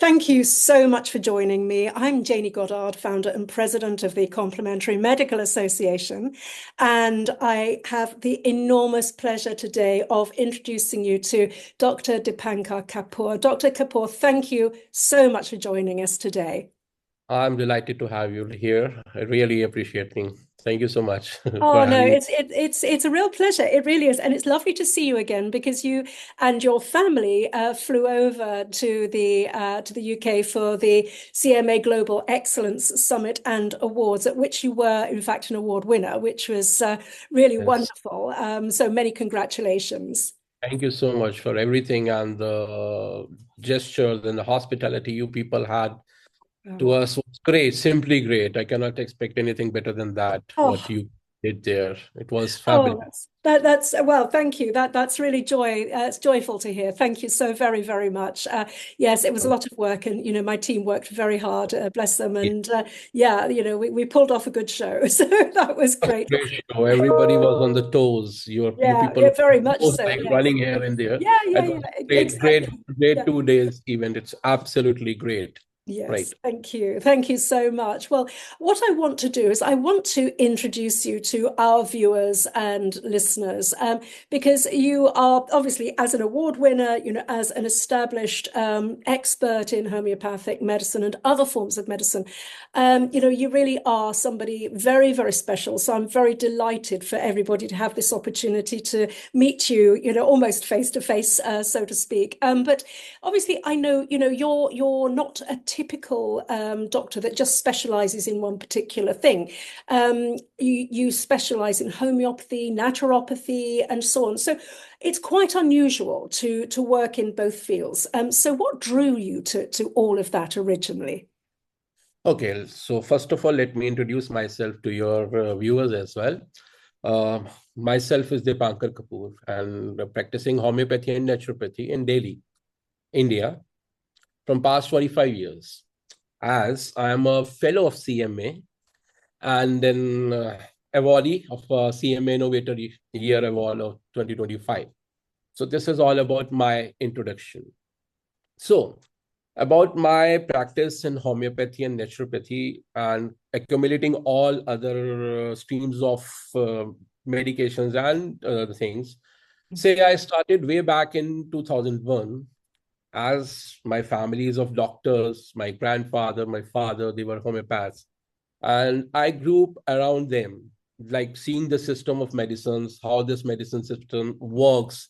Thank you so much for joining me. I'm Jayney Goddard, founder and president of the Complementary Medical Association, and I have the enormous pleasure today of introducing you to Dr. Dipankar Kapur. Dr. Kapur, thank you so much for joining us today. I'm delighted to have you here. I really appreciate it. Thank you so much for Oh no, having me. it's a real pleasure. It really is, and it's lovely to see you again because you and your family flew over to the UK for the CMA Global Excellence Summit and Awards, at which you were in fact an award winner, which was really Yes. wonderful. So many congratulations. Thank you so much for everything and the gestures and the hospitality you people had to Oh. us was great, simply great. I cannot expect anything better than that, what Oh, you did there. It was Oh, fabulous. that's well, thank you. That's really it's joyful to hear. Thank you so very, very much. Yes, it was a lot of work, and my team worked very hard. Bless them, and yeah, we pulled off a good show, so that was great. Great show. Everybody was on the toes. You Yeah, people yeah, very were much both so. like Yes. running here and there. Yeah, yeah, It yeah. was great, great, Exactly. great Yeah. 2 days event. It's absolutely great. Yes, Right. thank you. Thank you so much. Well, what I want to do is I want to introduce you to our viewers and listeners, because you are obviously, as an award winner, as an established expert in homeopathic medicine and other forms of medicine, you really are somebody very, very special. So I'm very delighted for everybody to have this opportunity to meet you, almost face to face, so to speak. But obviously, I know, you're not a typical doctor that just specializes in one particular thing. You specialize in homeopathy, naturopathy, and so on. So it's quite unusual to work in both fields. So what drew you to all of that originally? Okay, so first of all, let me introduce myself to your viewers as well. Uh, Myself is Dipankar Kapur and practicing homeopathy and naturopathy in Delhi, India, from past 25 years. As I am a fellow of CMA and then awardee of CMA Innovator Year Award of 2025. So this is all about my introduction. So about my practice in homeopathy and naturopathy and accumulating all other streams of medications and the things. Say I started way back in 2001 as my family is of doctors, my grandfather, my father, they were homeopaths. And I grew up around them, like seeing the system of medicines, how this medicine system works.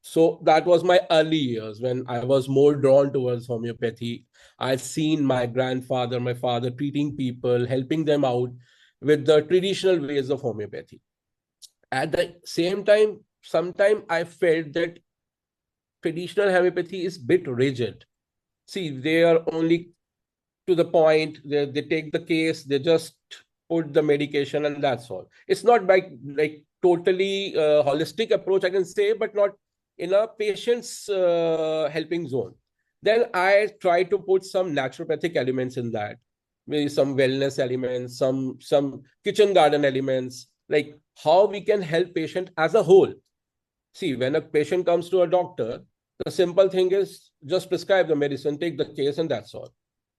So that was my early years when I was more drawn towards homeopathy. I've seen my grandfather, my father treating people, helping them out with the traditional ways of homeopathy. At the same time, sometimes I felt that traditional homeopathy is a bit rigid. See, they are only to the point, they take the case, they just put the medication and that's all. It's not like totally holistic approach, I can say, but not in a patient's helping zone. Then I try to put some naturopathic elements in that, maybe some wellness elements, some kitchen garden elements, like how we can help patient as a whole. See, when a patient comes to a doctor, the simple thing is just prescribe the medicine, take the case, and that's all.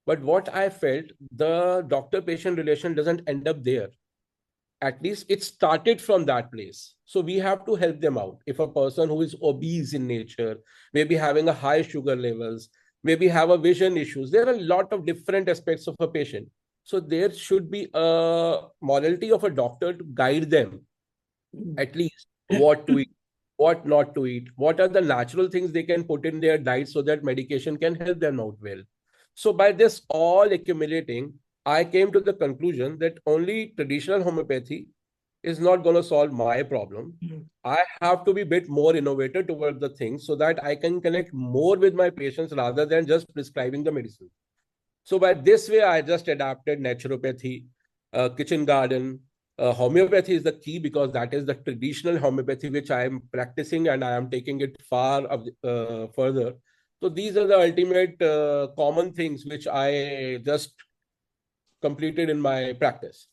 But what I felt, the doctor-patient relation doesn't end up there. At least it started from that place. So we have to help them out. If a person who is obese in nature, maybe having a high sugar levels, maybe have a vision issues, there are a lot of different aspects of a patient. So there should be a morality of a doctor to guide them, at least what to eat, what not to eat, what are the natural things they can put in their diet so that medication can help them out well. So by this all accumulating, I came to the conclusion that only traditional homeopathy is not going to solve my problem. I have to be a bit more innovative toward the things so that I can connect more with my patients rather than just prescribing the medicine. So by this way, I just adapted naturopathy, kitchen garden. Homeopathy is the key because that is the traditional homeopathy which I am practicing and I am taking it far further. So these are the ultimate common things which I just completed in my practice.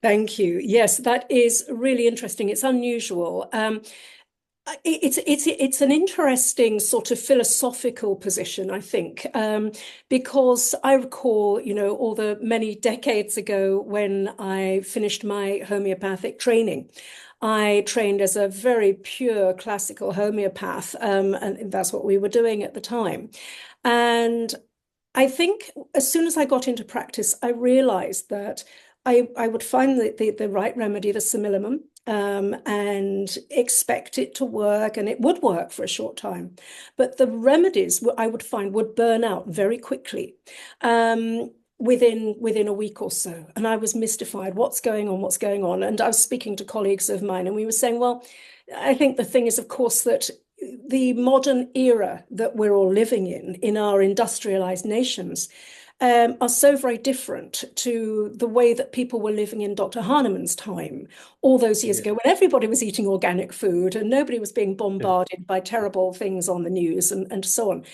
Thank you. Yes, that is really interesting. It's unusual. It's an interesting sort of philosophical position, I think, because I recall, all the many decades ago when I finished my homeopathic training. I trained as a very pure classical homeopath, and that's what we were doing at the time. And I think as soon as I got into practice, I realized that I would find the right remedy, the simillimum, and expect it to work, and it would work for a short time. But the remedies I would find would burn out very quickly. Within a week or so. And I was mystified, what's going on, what's going on? And I was speaking to colleagues of mine, and we were saying, well, I think the thing is, of course, that the modern era that we're all living in our industrialized nations, are so very different to the way that people were living in Dr. Hahnemann's time, all those years ago, when everybody was eating organic food and nobody was being bombarded by terrible things on the news and so on.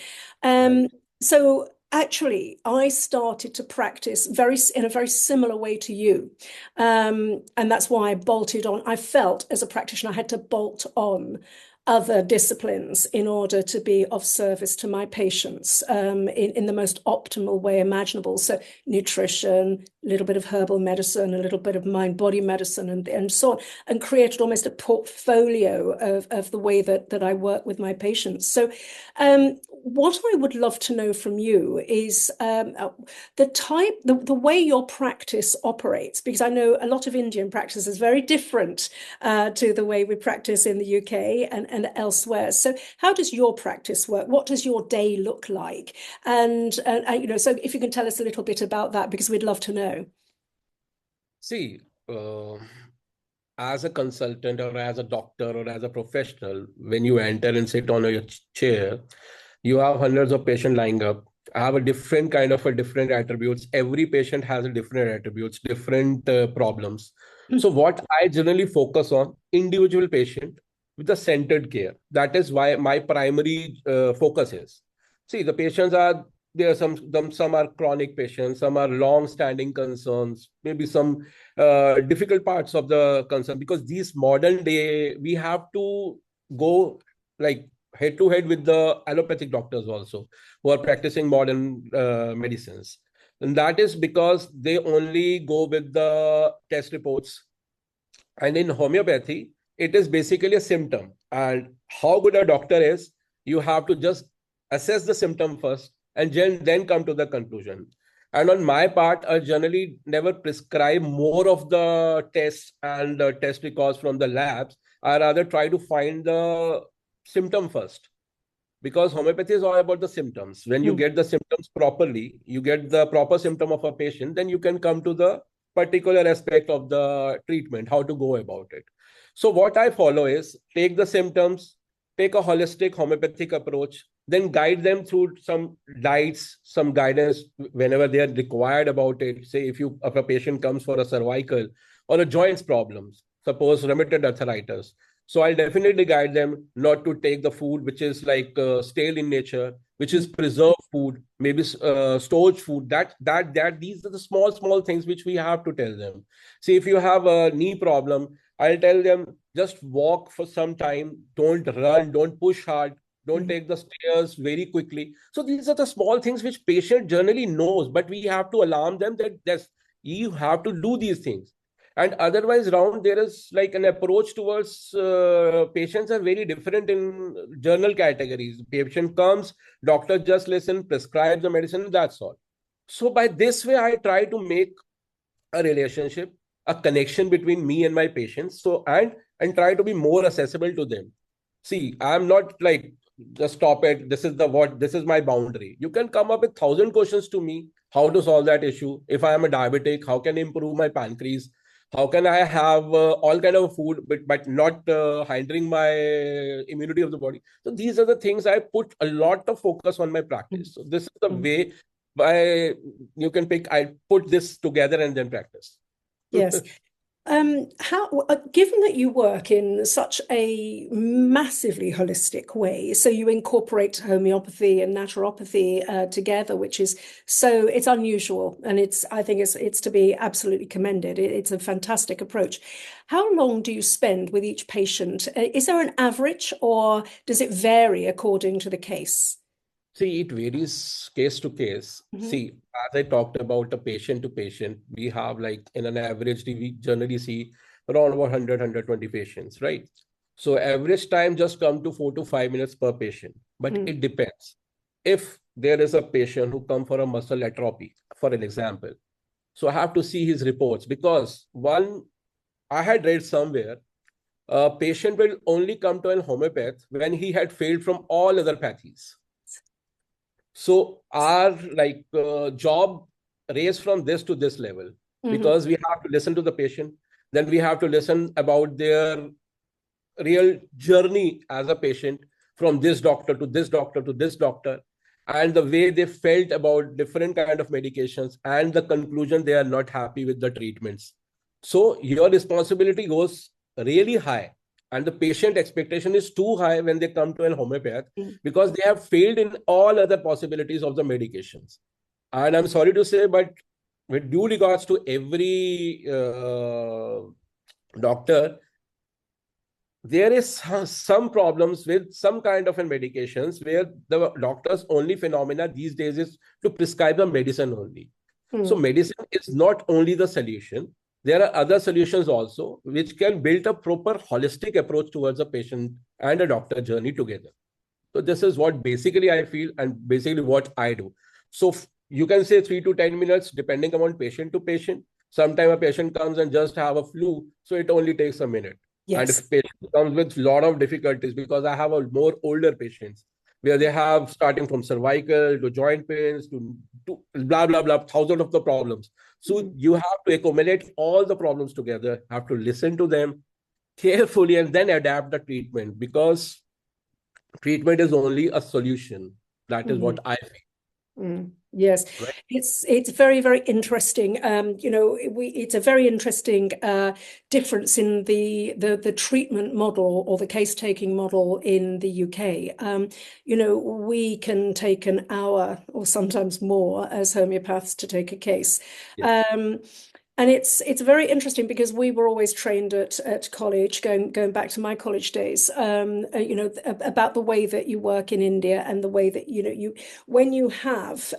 Right. So actually, I started to practice in a very similar way to you. And that's why I bolted on. I felt as a practitioner, I had to bolt on other disciplines in order to be of service to my patients, in the most optimal way imaginable. So nutrition, a little bit of herbal medicine, a little bit of mind-body medicine, and so on, and created almost a portfolio of the way that I work with my patients. So what I would love to know from you is the way your practice operates, because I know a lot of Indian practice is very different to the way we practice in the UK and elsewhere. So how does your practice work? What does your day look like? And so if you can tell us a little bit about that, because we'd love to know. See, as a consultant or as a doctor or as a professional, when you enter and sit on your chair, you have hundreds of patients lying up. I have a different kind of different attributes. Every patient has a different attributes, different problems. So what I generally focus on, individual patient with the centered care. That is why my primary focus is. See, the patients are there. Some are chronic patients, some are long-standing concerns, maybe some difficult parts of the concern, because these modern day we have to go like head to head with the allopathic doctors also who are practicing modern medicines. And that is because they only go with the test reports. And in homeopathy, it is basically a symptom. And how good a doctor is, you have to just assess the symptom first and then come to the conclusion. And on my part, I generally never prescribe more of the tests and the test records from the labs. I rather try to find the symptom first, because homeopathy is all about the symptoms. When you get the symptoms properly, you get the proper symptom of a patient, then you can come to the particular aspect of the treatment, how to go about it. So what I follow is take the symptoms, take a holistic homeopathic approach, then guide them through some diets, some guidance whenever they are required about it. Say if a patient comes for a cervical or a joints problems, suppose rheumatoid arthritis. So I'll definitely guide them not to take the food which is like stale in nature, which is preserved food, maybe storage food. That these are the small things which we have to tell them. See, if you have a knee problem, I'll tell them just walk for some time, don't run, don't push hard, don't take the stairs very quickly. So these are the small things which patient generally knows, but we have to alarm them that you have to do these things. And otherwise round, there is like an approach towards patients are very different in journal categories. Patient comes, doctor just listen, prescribes the medicine, that's all. So by this way, I try to make a relationship, a connection between me and my patients. So and try to be more accessible to them. See, I'm not like just stop it. This is my boundary. You can come up with 1,000 questions to me. How to solve that issue? If I am a diabetic, how can I improve my pancreas? How can I have all kind of food, but not hindering my immunity of the body? So these are the things I put a lot of focus on my practice. So this is the way by you can pick. I put this together and then practice. Yes. Given that you work in such a massively holistic way, so you incorporate homeopathy and naturopathy together, which is it's unusual, and I think it's to be absolutely commended. It's a fantastic approach. How long do you spend with each patient? Is there an average, or does it vary according to the case? See, it varies case to case. Mm-hmm. See, as I talked about a patient to patient, we have like in an average, we generally see around about 100, patients, right? So average time just come to 4 to 5 minutes per patient, but it depends. If there is a patient who come for a muscle atrophy, for an example, so I have to see his reports because I had read somewhere, a patient will only come to an homeopath when he had failed from all other pathies. So our job raised from this to this level because we have to listen to the patient. Then we have to listen about their real journey as a patient from this doctor to this doctor to this doctor, and the way they felt about different kind of medications and the conclusion they are not happy with the treatments. So your responsibility goes really high, and the patient expectation is too high when they come to an homeopath because they have failed in all other possibilities of the medications. And I'm sorry to say, but with due regards to every doctor, there is some problems with some kind of medications where the doctor's only phenomena these days is to prescribe the medicine only. So medicine is not only the solution. There are other solutions also which can build a proper holistic approach towards a patient and a doctor journey together. So this is what basically I feel and basically what I do. So you can say 3 to 10 minutes depending upon patient to patient. Sometimes a patient comes and just have a flu, so it only takes a minute. Yes. And if patient comes with a lot of difficulties, because I have a more older patients where they have starting from cervical to joint pains to blah, blah, blah, thousands of the problems. So you have to accumulate all the problems together, have to listen to them carefully and then adapt the treatment, because treatment is only a solution. That is what I feel. Yes, right. It's very, very interesting. It's a very interesting difference in the treatment model or the case taking model in the UK. We can take an hour or sometimes more as homeopaths to take a case. Yes. And it's very interesting because we were always trained at college, going back to my college days, about the way that you work in India and the way that, when you have,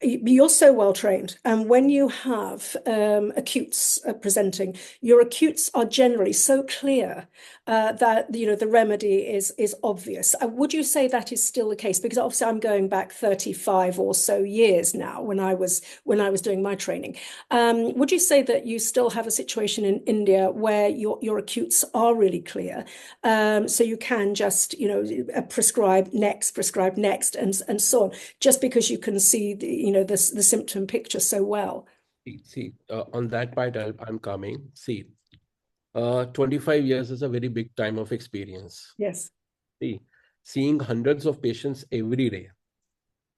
you're so well trained. And when you have acutes presenting, your acutes are generally so clear that, the remedy is obvious. Would you say that is still the case? Because obviously I'm going back 35 or so years now when I was doing my training. Would you say that you still have a situation in India where your acutes are really clear? So you can just, prescribe next, and so on, just because you can see the symptom picture so well. See, on that part, I'm coming. See, 25 years is a very big time of experience. Yes. See, seeing hundreds of patients every day.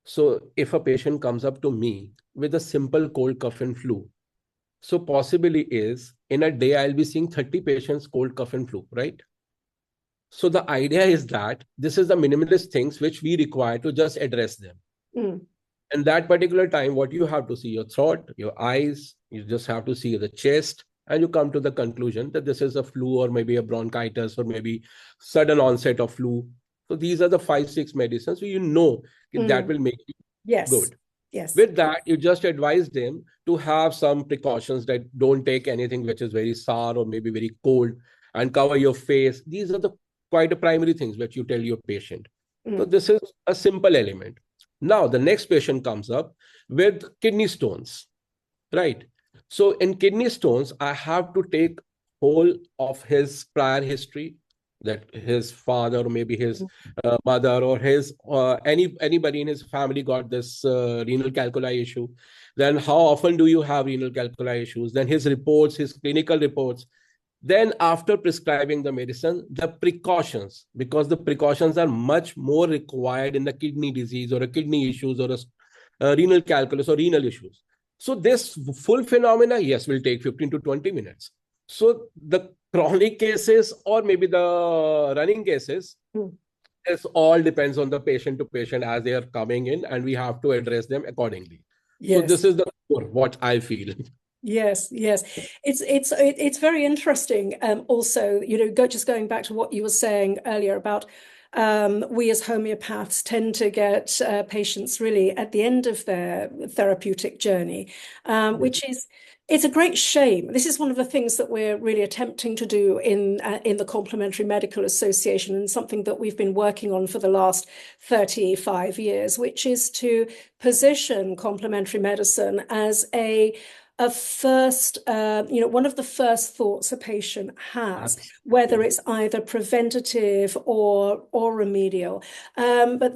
So if a patient comes up to me with a simple cold, cough and flu, so possibly is in a day, I'll be seeing 30 patients cold, cough and flu, right? So the idea is that this is the minimalist things which we require to just address them. And that particular time, what you have to see your throat, your eyes, you just have to see the chest, and you come to the conclusion that this is a flu or maybe a bronchitis or maybe sudden onset of flu. So these are the 5-6 medicines. So that will make you good. Yes. With that, you just advise them to have some precautions, that don't take anything which is very sour or maybe very cold, and cover your face. These are the quite a primary things which you tell your patient. So this is a simple element. Now, the next patient comes up with kidney stones, right? So in kidney stones, I have to take whole of his prior history, that his father or maybe his mother or his anybody in his family got this renal calculi issue. Then how often do you have renal calculi issues? Then his reports, his clinical reports. Then after prescribing the medicine, the precautions, because the precautions are much more required in the kidney disease or a kidney issues or a renal calculus or renal issues. So this full phenomena, yes, will take 15 to 20 minutes. So the chronic cases or maybe the running cases, this all depends on the patient to patient as they are coming in, and we have to address them accordingly. So Yes. this is the core, what I feel. Yes, yes. It's very interesting. Also, just going back to what you were saying earlier about we as homeopaths tend to get patients really at the end of their therapeutic journey, which is it's a great shame. This is one of the things that we're really attempting to do in the Complementary Medical Association, and something that we've been working on for the last 35 years, which is to position complementary medicine as a first, one of the first thoughts a patient has, whether it's either preventative or remedial. But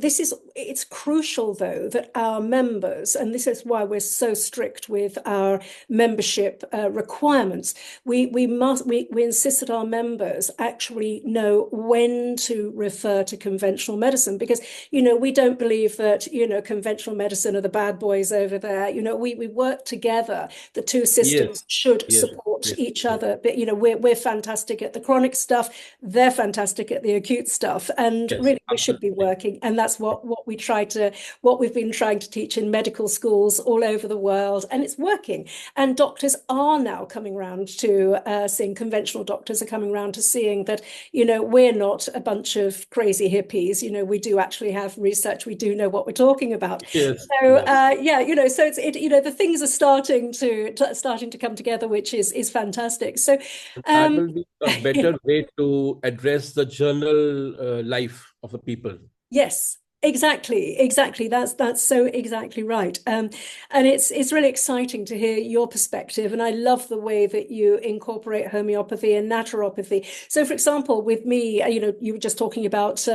it's crucial, though, that our members, and this is why we're so strict with our membership requirements, we insist that our members actually know when to refer to conventional medicine, because, we don't believe that, conventional medicine are the bad boys over there. We work together. The two systems should support each other. But we're fantastic at the chronic stuff. They're fantastic at the acute stuff. And really, we should be working. And that's what we've been trying to teach in medical schools all over the world. And it's working. And doctors are now coming around to seeing, conventional doctors are coming around to seeing that, we're not a bunch of crazy hippies. We do actually have research. We do know what we're talking about. So so the things are starting to come together, which is fantastic. So that will be a better way to address the general life of the people. Yes, exactly. That's so exactly right. And it's really exciting to hear your perspective. And I love the way that you incorporate homeopathy and naturopathy. So, for example, with me, you were just talking about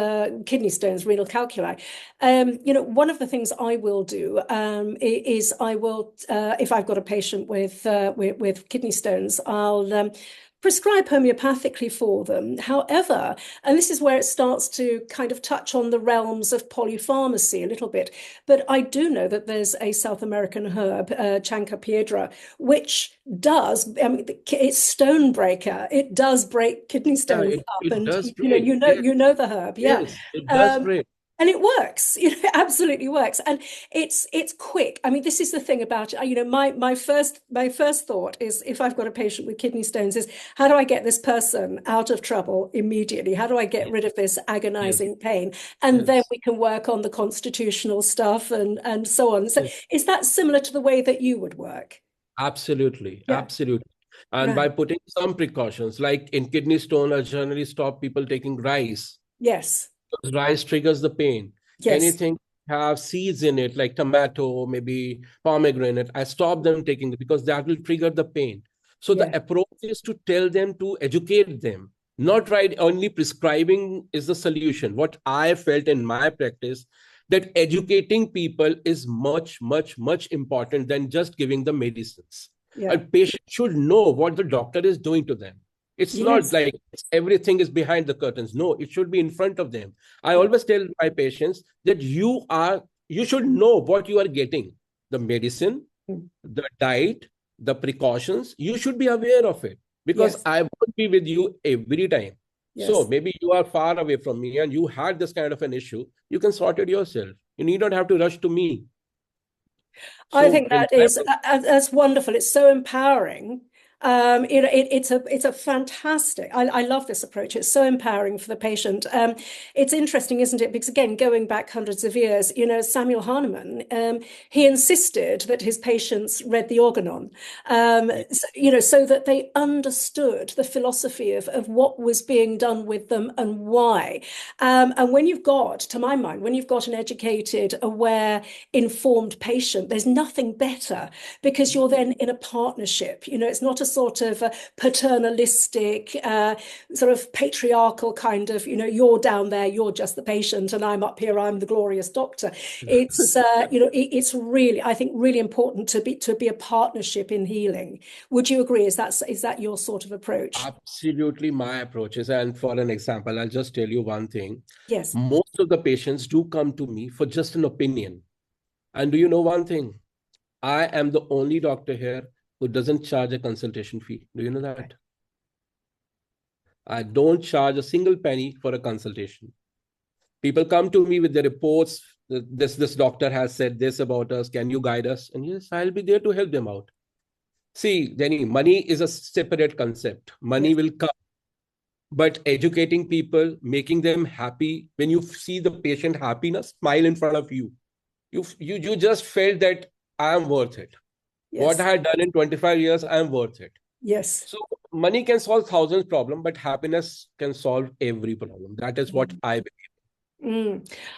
kidney stones, renal calculi. One of the things I will do is I will, if I've got a patient with kidney stones, I'll prescribe homeopathically for them. However, and this is where it starts to kind of touch on the realms of polypharmacy a little bit, but I do know that there's a South American herb, Chanca piedra, which does, it's stone breaker. It does break kidney stones up, it and does break. you know the herb, Yes, it does break. And it works, it absolutely works. And it's quick. I mean, this is the thing about it. My first thought is, if I've got a patient with kidney stones, is how do I get this person out of trouble immediately? How do I get rid of this agonizing pain? And then we can work on the constitutional stuff and so on. So is that similar to the way that you would work? Absolutely. And by putting some precautions, like in kidney stone, I generally stop people taking rice. Yes. Because rice triggers the pain. Anything have seeds in it, like tomato, maybe pomegranate, I stop them taking it because that will trigger the pain. So the approach is to tell them, to educate them, not only prescribing is the solution. What I felt in my practice, that educating people is much, much, much important than just giving them medicines. A patient should know what the doctor is doing to them. It's not like everything is behind the curtains. No, it should be in front of them. I always tell my patients that you should know what you are getting. The medicine, the diet, the precautions, you should be aware of it, because I won't be with you every time. So maybe you are far away from me and you had this kind of an issue. You can sort it yourself. You need not have to rush to me. I think that's wonderful. It's so empowering. It's a fantastic. I love this approach. It's so empowering for the patient. It's interesting, isn't it? Because again, going back hundreds of years, Samuel Hahnemann, he insisted that his patients read the Organon, so that they understood the philosophy of what was being done with them and why. And when you've got, to my mind, when you've got an educated, aware, informed patient, there's nothing better, because you're then in a partnership. It's not a sort of a paternalistic, sort of patriarchal kind of, you're down there, you're just the patient, and I'm up here, I'm the glorious doctor. It's, it's really, I think, really important to be a partnership in healing. Would you agree? Is that your sort of approach? Absolutely my approach is. And for an example, I'll just tell you one thing. Yes. Most of the patients do come to me for just an opinion. And do you know one thing? I am the only doctor here who doesn't charge a consultation fee. Do you know that? I don't charge a single penny for a consultation. People come to me with their reports. This doctor has said this about us. Can you guide us? And yes, I'll be there to help them out. See, Jenny, money is a separate concept. Money will come. But educating people, making them happy, when you see the patient happiness, smile in front of you, you just felt that I am worth it. Yes. What I had done in 25 years, I am worth it. Yes. So money can solve thousands of problems, but happiness can solve every problem. That is what I believe.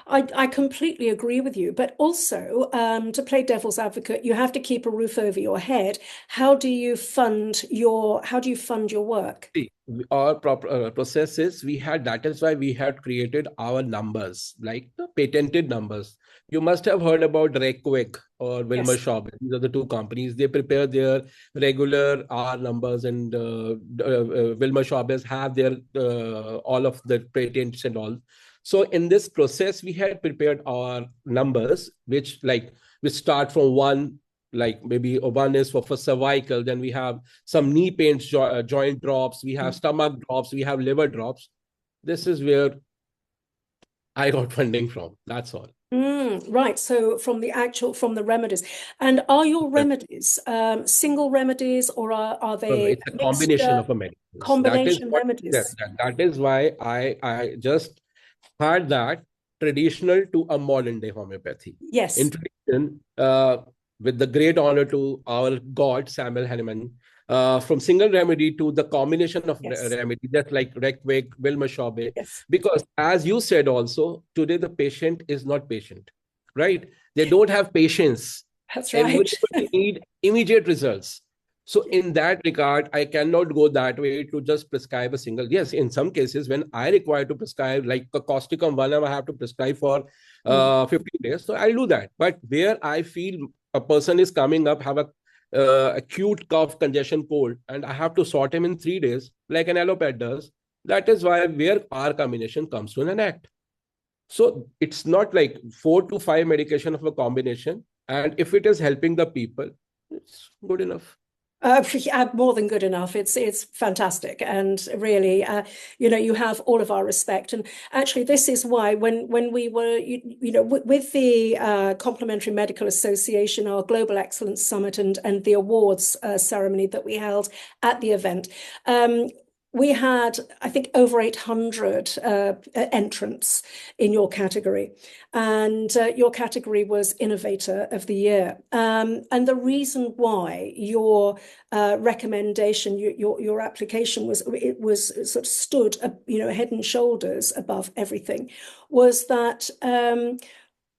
I completely agree with you. But also, to play devil's advocate, you have to keep a roof over your head. How do you fund your work? See, our proper process is that is why we had created our numbers, like the patented numbers. You must have heard about Reykjavik or Wilmer Schauble. These are the two companies. They prepare their regular R numbers, and Wilmer Schaubles have their all of the patents and all. So in this process, we had prepared our numbers, which start from one, like maybe one is for cervical, then we have some knee pains, joint drops, we have stomach drops, we have liver drops. This is where I got funding from. That's all. Right. So from the remedies. And are your remedies single remedies, or are they it's a combination of a medicine? Combination remedies. That is why I just had that traditional to a modern day homeopathy. Yes. In tradition, with the great honor to our God, Samuel Hahnemann, from single remedy to the combination of remedy, just like Reykjavik, Wilmer Schauble. Because as you said also, today the patient is not patient, right? They don't have patience. That's right. Everybody need immediate results. So in that regard, I cannot go that way to just prescribe a single. Yes, in some cases, when I require to prescribe, like a causticum 1, I have to prescribe for 15 days. So I'll do that. But where I feel a person is coming up, have a acute cough, congestion, cold, and I have to sort him in 3 days, like an allopath does, that is where our combination comes to an act. So it's not like 4 to 5 medication of a combination. And if it is helping the people, it's good enough. More than good enough. It's fantastic, and really, you have all of our respect. And actually, this is why when we were, with the Complementary Medical Association, our Global Excellence Summit, and the awards ceremony that we held at the event. We had, I think, over 800 entrants in your category, and your category was Innovator of the Year. And the reason why your recommendation, your application was sort of stood, head and shoulders above everything, was that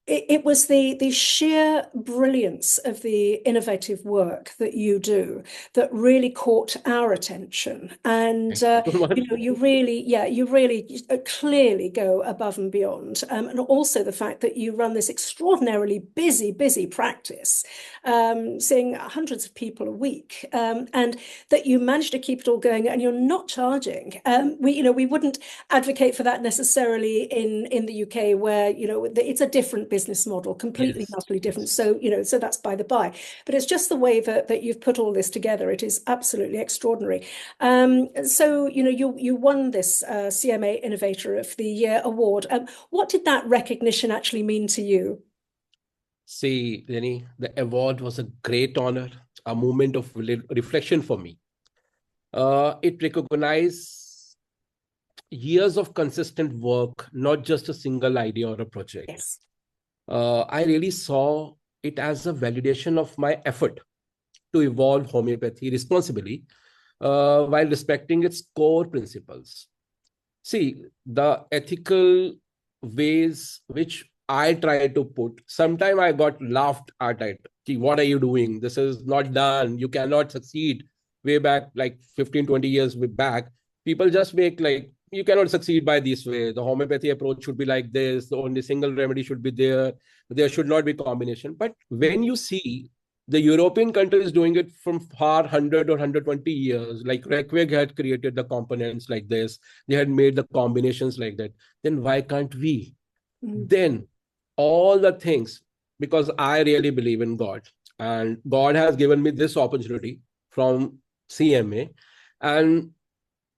it was the sheer brilliance of the innovative work that you do that really caught our attention. And you really clearly go above and beyond. And also the fact that you run this extraordinarily busy practice, seeing hundreds of people a week, and that you manage to keep it all going, and you're not charging. We wouldn't advocate for that necessarily in the UK, where it's a different business model, completely utterly different. So so that's by the by. But it's just the way that you've put all this together. It is absolutely extraordinary. So you won this CMA Innovator of the Year award. What did that recognition actually mean to you? See, Jenny, the award was a great honor, a moment of reflection for me. It recognized years of consistent work, not just a single idea or a project. Yes. I really saw it as a validation of my effort to evolve homeopathy responsibly, while respecting its core principles. See, the ethical ways which I try to put, sometimes I got laughed at it. What are you doing? This is not done. You cannot succeed. Way back, like 15, 20 years back, people just make like, you cannot succeed by this way. The homeopathy approach should be like this. The only single remedy should be there. There should not be combination. But when you see the European countries doing it from far 100 or 120 years, like Reykjavik had created the components like this, they had made the combinations like that, then why can't we? Then all the things, because I really believe in God. And God has given me this opportunity from CMA. And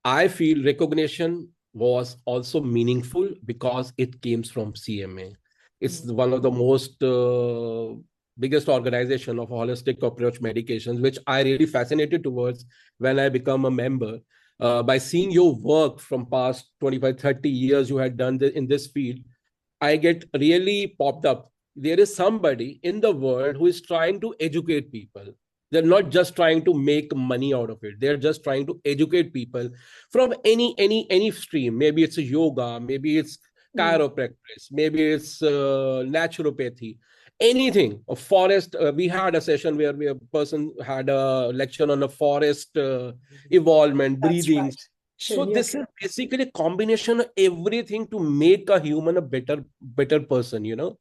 I feel recognition was also meaningful because it came from CMA. It's one of the most biggest organization of holistic approach medications, which I really fascinated towards when I become a member. By seeing your work from past 25, 30 years you had done in this field, I get really popped up. There is somebody in the world who is trying to educate people. They're not just trying to make money out of it. They're just trying to educate people from any stream. Maybe it's a yoga, maybe it's chiropractic, maybe it's naturopathy, anything. A forest. We had a session where a person had a lecture on a forest evolvement, That's breathing. right. So this is basically a combination of everything to make a human a better person, you know.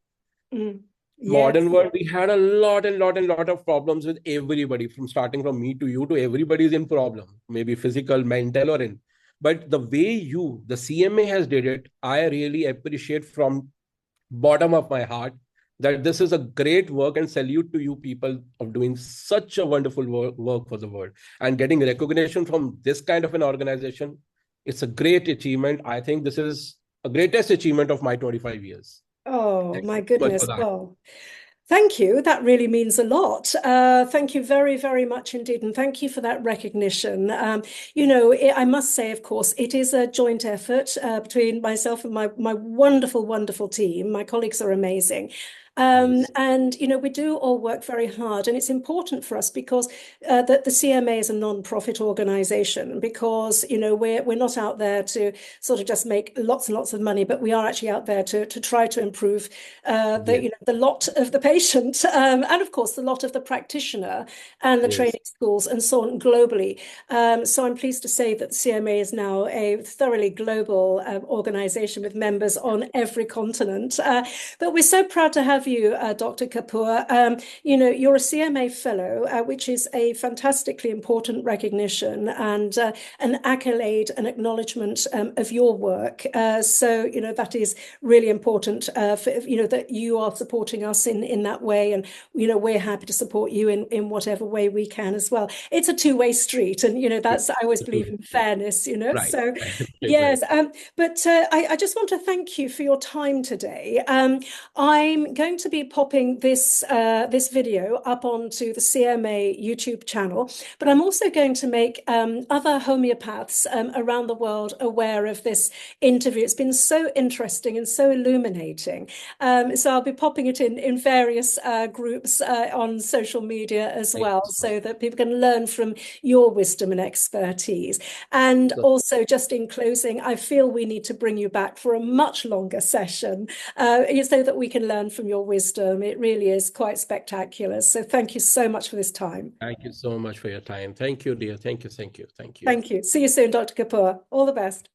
Yes. Modern world, we had a lot of problems with everybody, from starting from me to you to everybody's in problem, maybe physical, mental, or in. But the way the CMA has did it, I really appreciate from bottom of my heart that this is a great work, and salute to you people of doing such a wonderful work for the world and getting recognition from this kind of an organization. It's a great achievement. I think this is a greatest achievement of my 25 years. Oh, Thank my you so much for goodness. that. Well, thank you. That really means a lot. Thank you very, very much indeed. And thank you for that recognition. I must say, of course, it is a joint effort between myself and my wonderful, wonderful team. My colleagues are amazing. Yes. We do all work very hard, and it's important for us because the CMA is a non-profit organization, because, we're not out there to sort of just make lots and lots of money, but we are actually out there to try to improve Yes. the lot of the patient, and of course the lot of the practitioner and the Yes. training schools and so on globally. So I'm pleased to say that the CMA is now a thoroughly global organization with members on every continent. But we're so proud to have you, Dr. Kapur. You're a CMA fellow, which is a fantastically important recognition and an accolade, an acknowledgement of your work. That is really important that you are supporting us in that way, and we're happy to support you in whatever way we can as well. It's a two-way street, and that's, I always believe in fairness. Right. So Right. yes. But I just want to thank you for your time today. I'm going to be popping this video up onto the CMA YouTube channel, but I'm also going to make other homeopaths around the world aware of this interview. It's been so interesting and so illuminating. So I'll be popping it in various groups on social media as well, so that people can learn from your wisdom and expertise. And also, just in closing, I feel we need to bring you back for a much longer session so that we can learn from your wisdom. It really is quite spectacular. So thank you so much for this time. Thank you so much for your time. Thank you, dear. Thank you. Thank you. Thank you. Thank you. See you soon, Dr. Kapur. All the best.